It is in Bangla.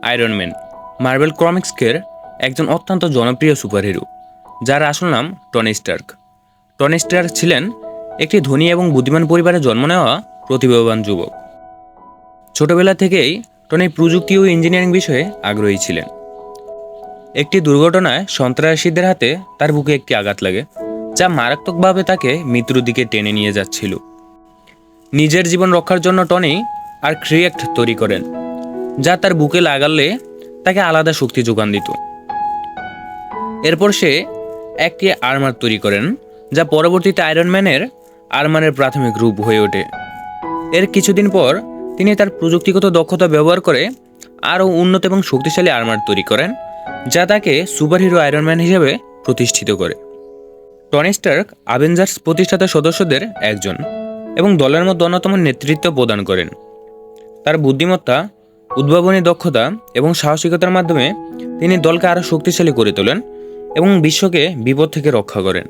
আয়রন ম্যান মার্বেল কমিক্সের একজন অত্যন্ত জনপ্রিয় সুপারহিরো, যার আসল নাম টনি স্টার্ক। টনি স্টার্ক ছিলেন একটি ধনী এবং বুদ্ধিমান পরিবারে জন্ম নেওয়া প্রতিভাবান যুবক। ছোটবেলা থেকেই টনি প্রযুক্তি ও ইঞ্জিনিয়ারিং বিষয়ে আগ্রহী ছিলেন। একটি দুর্ঘটনায় সন্ত্রাসীদের হাতে তার বুকে একটি আঘাত লাগে, যা মারাত্মকভাবে তাকে মৃত্যুর দিকে টেনে নিয়ে যাচ্ছিল। নিজের জীবন রক্ষার জন্য টনি আর ক্রিয়েক্ট তৈরি করেন, যা তার বুকে লাগালে তাকে আলাদা শক্তি যোগান দিত। এরপর সে একটি আর্মার তৈরি করেন, যা পরবর্তীতে আয়রন ম্যানের আর্মারের প্রাথমিক রূপ হয়ে ওঠে। এর কিছুদিন পর তিনি তার প্রযুক্তিগত দক্ষতা ব্যবহার করে আরও উন্নত এবং শক্তিশালী আর্মার তৈরি করেন, যা তাকে সুপারহিরো আয়রন ম্যান হিসেবে প্রতিষ্ঠিত করে। টনি স্টার্ক অ্যাভেঞ্জার্স প্রতিষ্ঠাতা সদস্যদের একজন এবং দলের মধ্যে অন্যতম নেতৃত্ব প্রদান করেন। তার বুদ্ধিমত্তা, উদ্ভাবনী দক্ষতা এবং সাহসিকতার মাধ্যমে তিনি দলকে আরও শক্তিশালী করে তোলেন এবং বিশ্বকে বিপদ থেকে রক্ষা করেন।